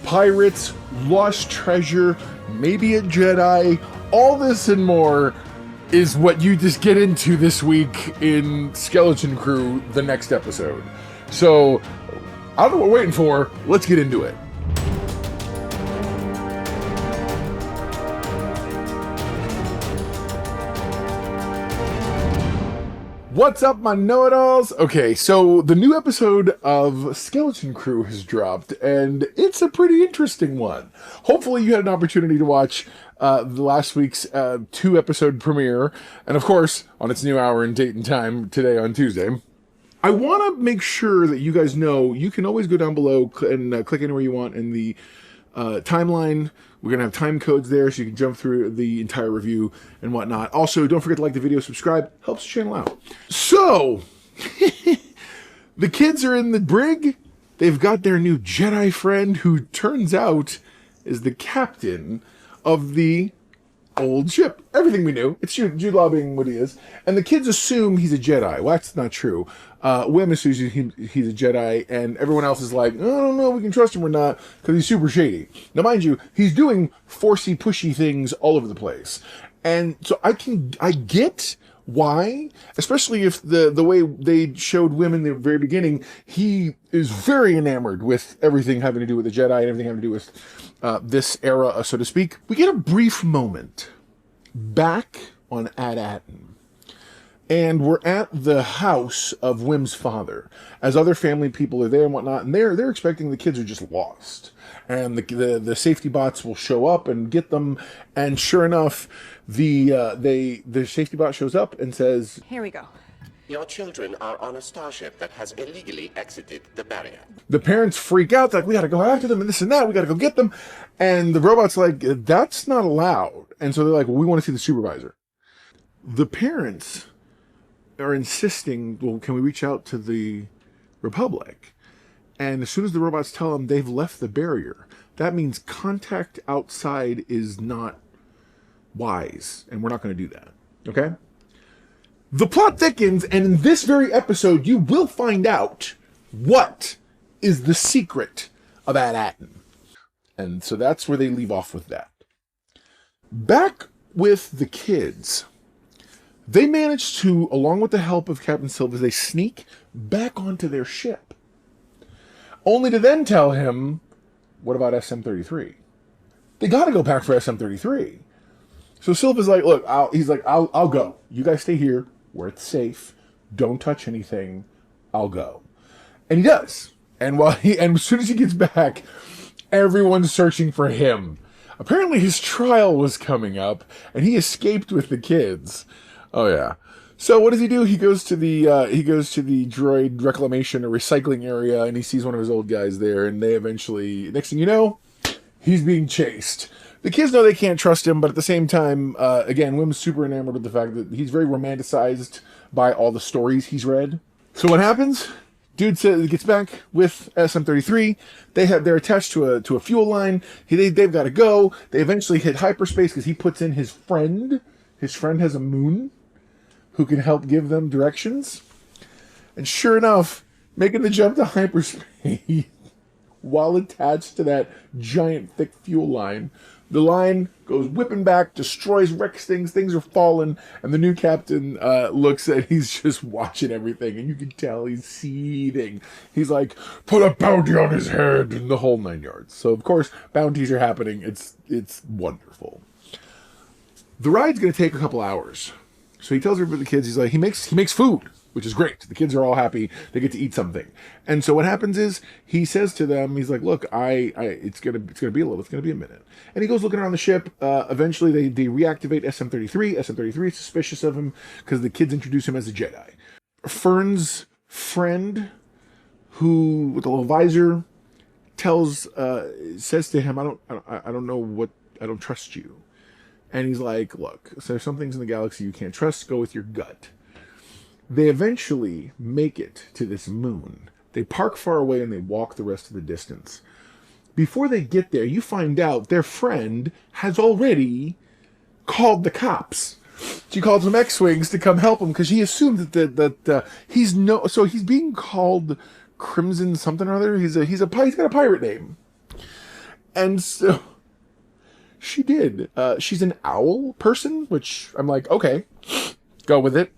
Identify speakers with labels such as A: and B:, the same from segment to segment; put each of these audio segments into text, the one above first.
A: pirates, lost treasure, maybe a Jedi. All this and more is what you just get into this week in Skeleton Crew, the next episode. So, I don't know what we're waiting for. Let's get into it. What's up, my know-it-alls? Okay, so the new episode of Skeleton Crew has dropped, and it's a pretty interesting one. Hopefully you had an opportunity to watch the last week's 2-episode premiere, and of course, on its new hour and date and time today on Tuesday. I want to make sure that you guys know you can always go down below and click anywhere you want in the timeline. We're going to have time codes there so you can jump through the entire review and whatnot. Also, don't forget to like the video, subscribe, helps the channel out. So, the kids are in the brig. They've got their new Jedi friend who turns out is the captain of the old ship. Everything we knew. It's Jude Law being what he is. And the kids assume he's a Jedi. Well, that's not true. Wim assumes he's a Jedi, and everyone else is like, I don't know, we can trust him or not, because he's super shady. Now, mind you, he's doing forcey, pushy things all over the place. And so I get why, especially if the way they showed Wim in the very beginning, he is very enamored with everything having to do with the Jedi and everything having to do with this era, so to speak. We get a brief moment back on Aten. And we're at the house of Wim's father, as other family people are there and whatnot, and they're expecting the kids are just lost, and the safety bots will show up and get them, and sure enough, the safety bot shows up and says,
B: "Here we go.
C: Your children are on a starship that has illegally exited the barrier."
A: The parents freak out, like, we gotta go after them and this and that, we gotta go get them, and the robot's like, that's not allowed, and so they're like, well, we want to see the supervisor. The parents are insisting, well, can we reach out to the Republic? And as soon as the robots tell them they've left the barrier, that means contact outside is not wise, and we're not going to do that, okay? The plot thickens, and in this very episode, you will find out what is the secret of Aten. And so that's where they leave off with that. Back with the kids, they manage to, along with the help of Captain Silva, they sneak back onto their ship. Only to then tell him, what about SM-33? They got to go back for SM-33. So Silva's like, look, I'll go. You guys stay here where it's safe. Don't touch anything. I'll go. And he does. And as soon as he gets back, everyone's searching for him. Apparently his trial was coming up, and he escaped with the kids. Oh yeah. So what does he do? He goes to the droid reclamation or recycling area, and he sees one of his old guys there, and they eventually, next thing you know, he's being chased. The kids know they can't trust him, but at the same time, again, Wim's super enamored with the fact that he's very romanticized by all the stories he's read. So what happens? Dude gets back with SM-33. They're attached to a fuel line. They've got to go. They eventually hit hyperspace because he puts in his friend. His friend has a moon who can help give them directions. And sure enough, making the jump to hyperspace while attached to that giant thick fuel line. The line goes whipping back, destroys, wrecks things, things are falling, and the new captain looks at, he's just watching everything, and you can tell he's seething. He's like, put a bounty on his head, and the whole 9 yards. So, of course, bounties are happening. It's wonderful. The ride's going to take a couple hours. So he tells everybody, the kids, he's like, he makes food, which is great. The kids are all happy. They get to eat something. And so what happens is he says to them, he's like, look, it's going to be a minute. And he goes looking around the ship. Eventually they reactivate SM-33. SM-33 is suspicious of him because the kids introduce him as a Jedi. Fern's friend, who with a little visor, says to him, I don't trust you. And he's like, look, so there's some things in the galaxy you can't trust. Go with your gut. They eventually make it to this moon. They park far away and they walk the rest of the distance. Before they get there, you find out their friend has already called the cops. She called some X-Wings to come help him because he assumed that he's being called Crimson something or other. He's got a pirate name. And so she did. She's an owl person, which I'm like, okay, go with it.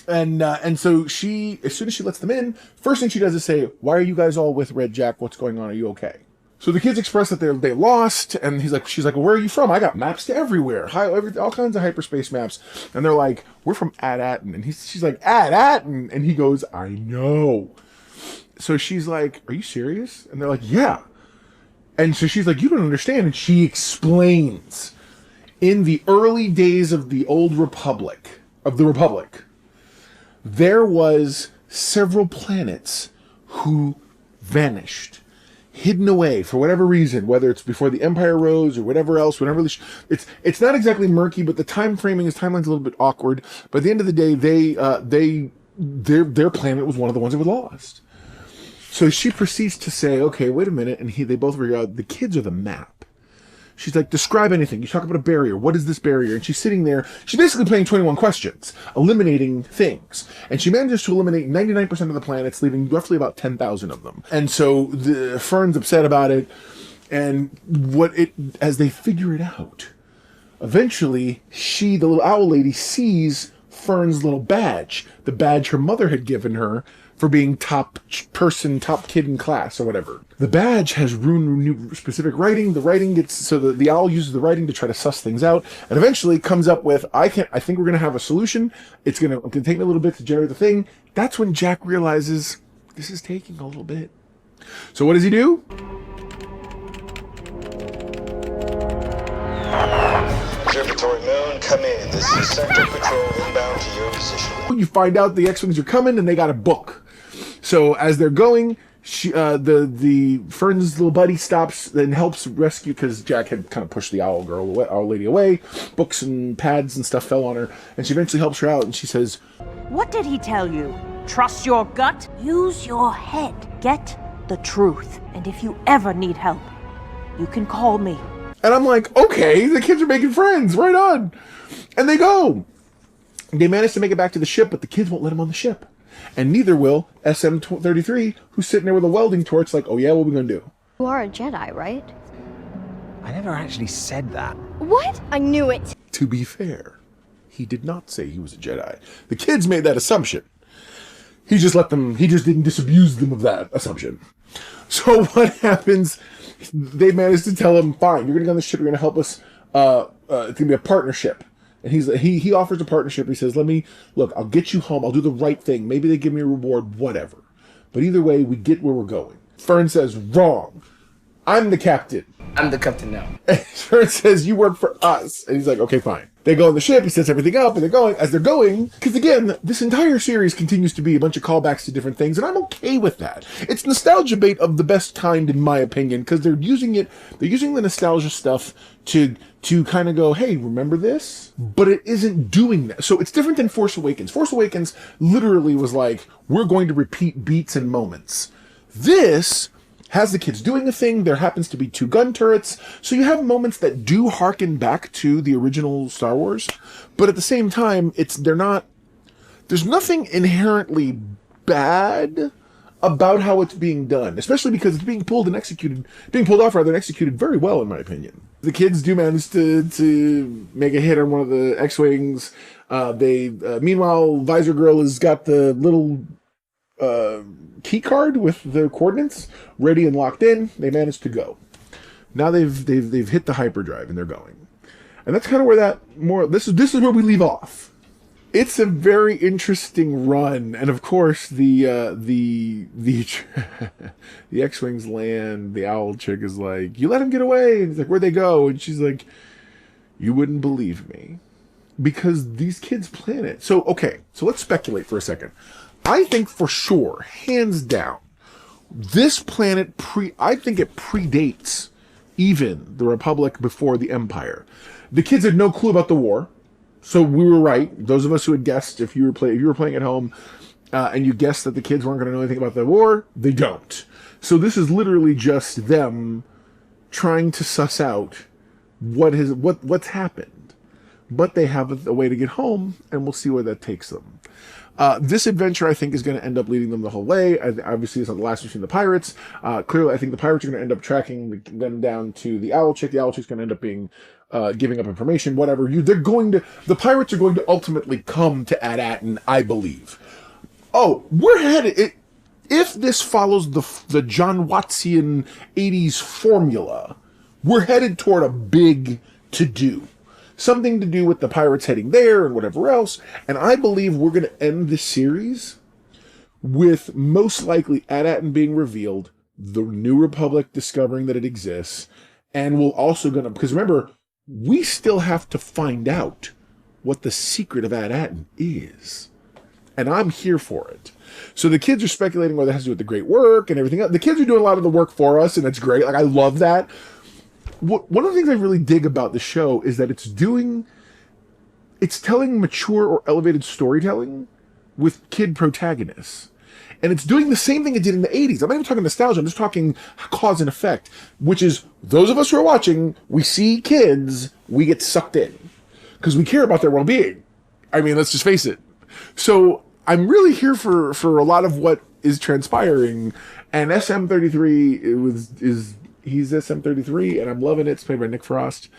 A: And so she, as soon as she lets them in, first thing she does is say, "Why are you guys all with Red Jack? What's going on? Are you okay?" So the kids express that they lost, and she's like, "Well, where are you from? I got maps to everywhere, all kinds of hyperspace maps." And they're like, "We're from Aten," and she's like, "Aten," and he goes, "I know." So she's like, "Are you serious?" And they're like, "Yeah." And so she's like, "You don't understand," and she explains, in the early days of the Republic, there was several planets who vanished, hidden away for whatever reason, whether it's before the Empire rose or whatever else, it's not exactly murky, but the timeline's a little bit awkward. But at the end of the day, their planet was one of the ones that was lost. So she proceeds to say, "Okay, wait a minute," and they both figure out the kids are the map. She's like, "Describe anything. You talk about a barrier. What is this barrier?" And she's sitting there. She's basically playing 21 questions, eliminating things. And she manages to eliminate 99% of the planets, leaving roughly about 10,000 of them. And so the Fern's upset about it. And as they figure it out, eventually the little owl lady, sees Fern's little badge, the badge her mother had given her for being top kid in class or whatever. The badge has specific writing. The writing the owl uses the writing to try to suss things out, and eventually comes up with, I think we're gonna have a solution. It's gonna take me a little bit to generate the thing. That's when Jack realizes this is taking a little bit. So what does he do?
B: Observatory Moon, come in. This is Sector Patrol inbound to your position.
A: You find out the X-Wings are coming, and they got a book. So as they're going, the Fern's little buddy stops and helps rescue, because Jack had kind of pushed the owl lady away. Books and pads and stuff fell on her, and she eventually helps her out, and she says,
D: "What did he tell you? Trust your gut? Use your head. Get the truth. And if you ever need help, you can call me."
A: And I'm like, okay, the kids are making friends, right on. And they go. They manage to make it back to the ship, but the kids won't let them on the ship. And neither will SM-33, who's sitting there with a welding torch like, "Oh yeah, what are we gonna do?"
E: You are a Jedi, right?
F: I never actually said that.
E: What? I knew it!
A: To be fair, he did not say he was a Jedi. The kids made that assumption. He just didn't disabuse them of that assumption. So what happens? They managed to tell him, "Fine, you're gonna go on the ship, you're gonna help us, it's gonna be a partnership." And he offers a partnership. He says, I'll get you home. I'll do the right thing. Maybe they give me a reward, whatever. But either way, we get where we're going. Fern says, "Wrong. I'm the captain."
G: "I'm the captain now."
A: And Fern says, "You work for us." And he's like, "Okay, fine." They go on the ship, he sets everything up, and they're going, because again, this entire series continues to be a bunch of callbacks to different things, and I'm okay with that. It's nostalgia bait of the best kind, in my opinion, because they're using the nostalgia stuff to kind of go, "Hey, remember this?" But it isn't doing that. So it's different than Force Awakens. Force Awakens literally was like, we're going to repeat beats and moments. This has the kids doing a thing. There happens to be 2 gun turrets. So you have moments that do harken back to the original Star Wars. But at the same time, there's nothing inherently bad about how it's being done, especially because it's being pulled off and executed very well, in my opinion. The kids do manage to make a hit on one of the X-Wings. Meanwhile, Visor Girl has got the little key card with the coordinates ready and locked in. They managed to go. Now they've hit the hyperdrive and they're going. And that's kind of where this is where we leave off. It's a very interesting run, and of course the X-Wings land. The owl chick is like, "You let him get away," and he's like, "Where'd they go?" And she's like, "You wouldn't believe me, because these kids plan it." So let's speculate for a second. I think for sure, hands down, this planet I think it predates even the Republic before the Empire. The kids had no clue about the war. So we were right. Those of us who had guessed, if you were playing at home, and you guessed that the kids weren't going to know anything about the war, they don't. So this is literally just them trying to suss out what's happened. But they have a way to get home, and we'll see where that takes them. This adventure, I think, is going to end up leading them the whole way. Obviously, it's not the last we've seen the pirates. Clearly, I think the pirates are going to end up tracking them down to the owl chick. The owl chick's going to end up being giving up information, whatever. The pirates are going to ultimately come to Aten, I believe. Oh, we're headed. If this follows the John Wattsian 80s formula, we're headed toward a big to-do. Something to do with the pirates heading there and whatever else. And I believe we're going to end this series with most likely Aten being revealed, the New Republic discovering that it exists, and we're also going to, because remember, we still have to find out what the secret of Aten is. And I'm here for it. So the kids are speculating whether it has to do with the great work and everything else. The kids are doing a lot of the work for us, and it's great. Like, I love that. One of the things I really dig about the show is that it's telling mature or elevated storytelling with kid protagonists. And it's doing the same thing it did in the 80s. I'm not even talking nostalgia, I'm just talking cause and effect, which is those of us who are watching, we see kids, we get sucked in because we care about their well-being. I mean, let's just face it. So I'm really here for a lot of what is transpiring, and SM33 he's SM33, and I'm loving it. It's played by Nick Frost.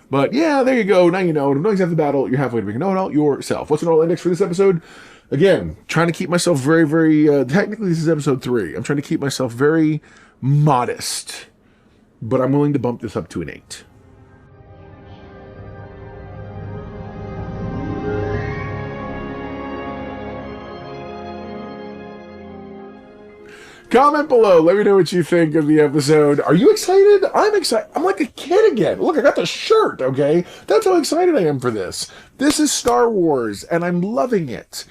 A: But yeah, there you go. Now you know. Knowing half the battle, you're halfway to being know it all yourself. What's an all index for this episode? Again, trying to keep myself very, very, technically this is episode 3. I'm trying to keep myself very modest, but I'm willing to bump this up to an 8. Comment below. Let me know what you think of the episode. Are you excited? I'm excited. I'm like a kid again. Look, I got the shirt, okay? That's how excited I am for this. This is Star Wars, and I'm loving it.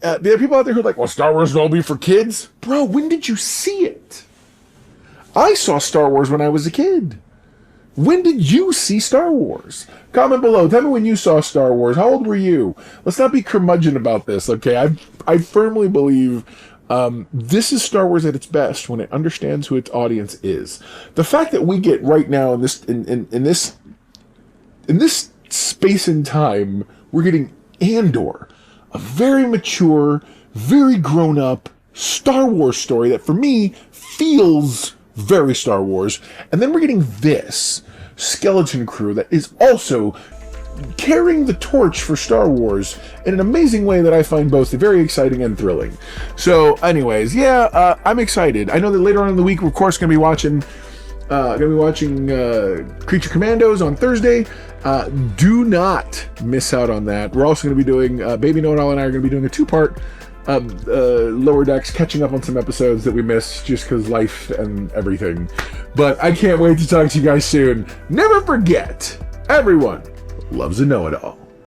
A: There are people out there who are like, well, Star Wars will all be for kids. Bro, when did you see it? I saw Star Wars when I was a kid. When did you see Star Wars? Comment below. Tell me when you saw Star Wars. How old were you? Let's not be curmudgeon about this, okay? I firmly believe this is Star Wars at its best when it understands who its audience is. The fact that we get right now in this space and time, we're getting Andor, a very mature, very grown up Star Wars story that for me feels very Star Wars, and then we're getting this skeleton crew that is also carrying the torch for Star Wars in an amazing way that I find both very exciting and thrilling. So anyways, yeah, I'm excited. I know that later on in the week we're of course going to be watching Creature Commandos on Thursday. Do not miss out on that. We're also going to be doing Baby Know-It-All and I are going to be doing a 2-part Lower Decks, catching up on some episodes that we missed just because life and everything. But I can't wait to talk to you guys soon. Never forget, everyone loves a know-it-all.